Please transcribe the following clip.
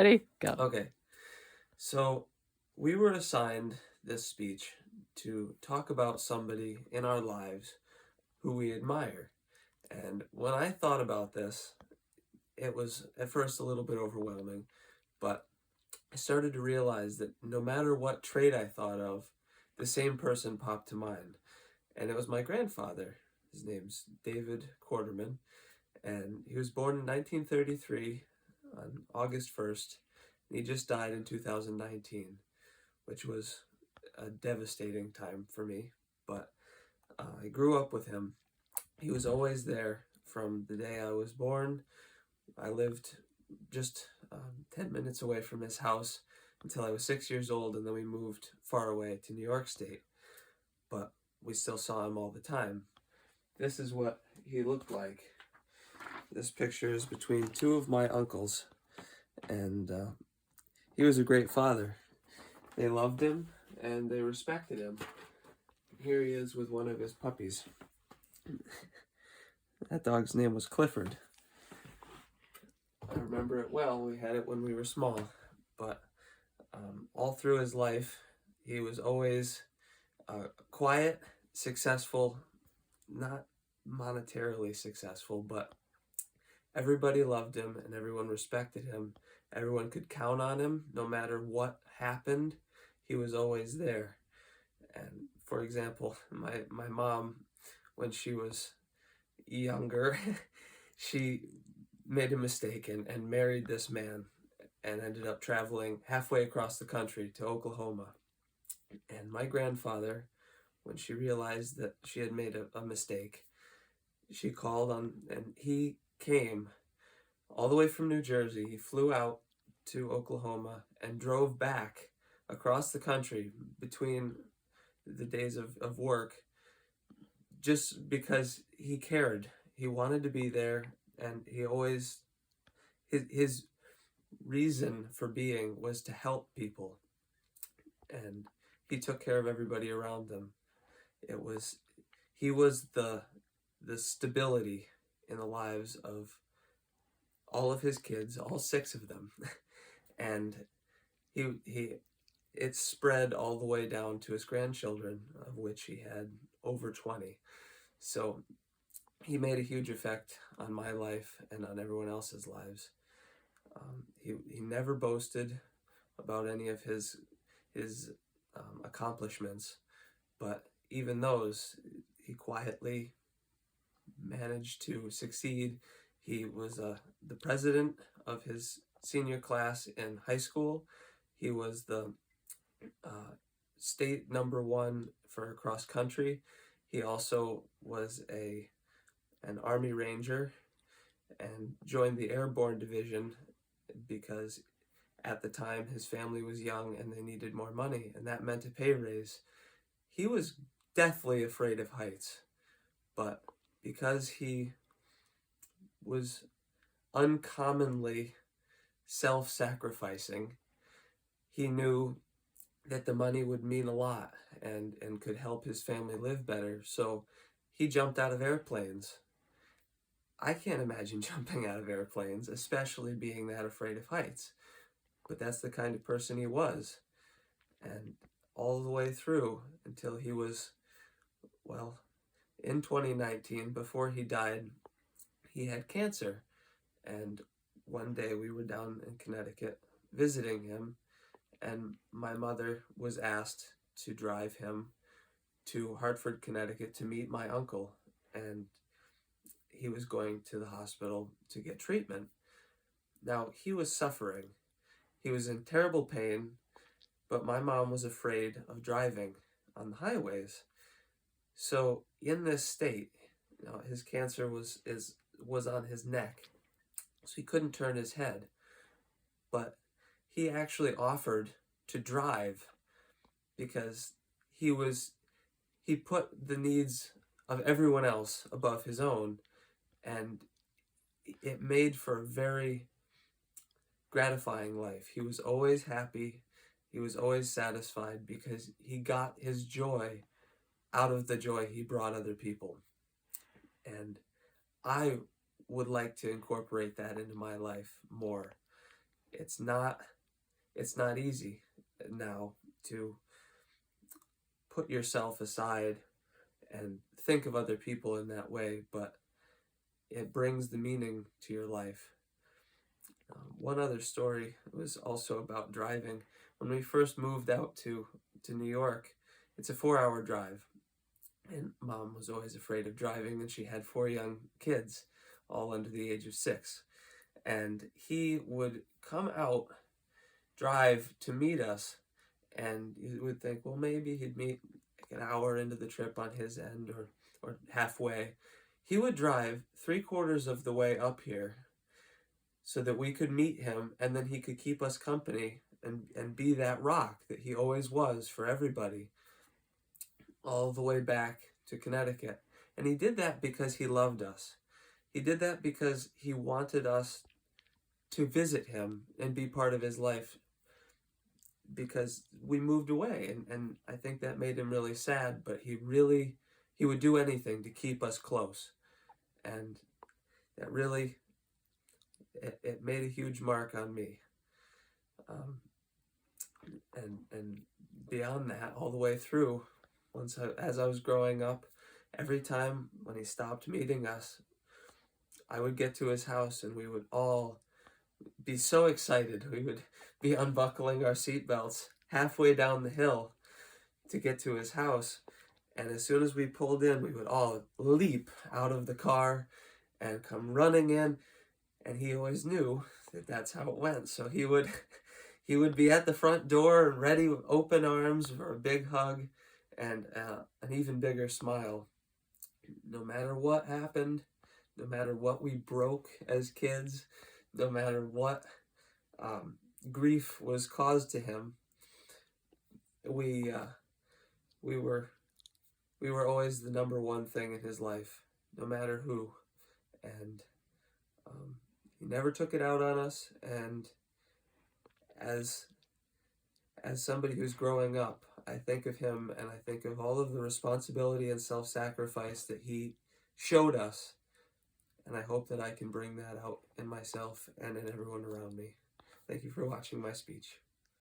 Ready? Go. Okay, so we were assigned this speech to talk about somebody in our lives who we admire. And when I thought about this, it was at first a little bit overwhelming, but I started to realize that no matter what trait I thought of, the same person popped to mind. And it was my grandfather. His name's David Corderman, and he was born in 1933 on August 1st, and he just died in 2019, which was a devastating time for me. But I grew up with him. He was always there from the day I was born. I lived just 10 minutes away from his house until I was 6 years old, and then we moved far away to New York State. But we still saw him all the time. This is what he looked like. This picture is between two of my uncles, and he was a great father. They loved him and they respected him. Here he is with one of his puppies. That dog's name was Clifford. I remember it well. We had it when we were small, but all through his life, he was always quiet, successful, not monetarily successful, but everybody loved him and everyone respected him. Everyone could count on him no matter what happened. He was always there. And for example, my mom, when she was younger, she made a mistake and married this man and ended up traveling halfway across the country to Oklahoma. And my grandfather, when she realized that she had made a mistake, she called on, and he came all the way from New Jersey. He flew out to Oklahoma and drove back across the country between the days of work, just because he cared. He wanted to be there, and he always, his reason for being was to help people, and he took care of everybody around him. He was the stability in the lives of all of his kids, all six of them. And it spread all the way down to his grandchildren, of which he had over 20. So he made a huge effect on my life and on everyone else's lives. He never boasted about any of his accomplishments, but even those, he quietly managed to succeed. He was the president of his senior class in high school. He was the state #1 for cross country. He also was an Army Ranger and joined the Airborne Division because at the time his family was young and they needed more money, and that meant a pay raise. He was deathly afraid of heights, but because he was uncommonly self-sacrificing, he knew that the money would mean a lot and could help his family live better. So he jumped out of airplanes. I can't imagine jumping out of airplanes, especially being that afraid of heights. But that's the kind of person he was. And all the way through until he was, well, in 2019, before he died, he had cancer. And one day we were down in Connecticut visiting him, and my mother was asked to drive him to Hartford, Connecticut to meet my uncle, and he was going to the hospital to get treatment. Now, he was suffering. He was in terrible pain, but my mom was afraid of driving on the highways. So in this state, his cancer was on his neck, so he couldn't turn his head. But he actually offered to drive because he put the needs of everyone else above his own, and it made for a very gratifying life. He was always happy. He was always satisfied because he got his joy out of the joy he brought other people. And I would like to incorporate that into my life more. it's not it's not easy now to put yourself aside and think of other people in that way, but it brings the meaning to your life. One other story was also about driving. When we first moved out to New York, it's a 4-hour drive, and Mom was always afraid of driving, and she had 4 young kids, all under the age of 6. And he would come out, drive to meet us, and you would think, well, maybe he'd meet like an hour into the trip on his end, or halfway. He would drive 3/4 of the way up here so that we could meet him, and then he could keep us company and be that rock that he always was for everybody, all the way back to Connecticut. And he did that because he loved us. He did that because he wanted us to visit him and be part of his life, because we moved away, and I think that made him really sad, but he would do anything to keep us close. And that really, it made a huge mark on me. And beyond that, all the way through, as I was growing up, every time when he stopped meeting us, I would get to his house and we would all be so excited. We would be unbuckling our seatbelts halfway down the hill to get to his house. And as soon as we pulled in, we would all leap out of the car and come running in. And he always knew that that's how it went. So he would be at the front door and ready with open arms for a big hug and an even bigger smile. No matter what happened, no matter what we broke as kids, no matter what grief was caused to him, we were always the number one thing in his life, no matter who. And he never took it out on us. And as somebody who's growing up, I think of him and I think of all of the responsibility and self-sacrifice that he showed us. And I hope that I can bring that out in myself and in everyone around me. Thank you for watching my speech.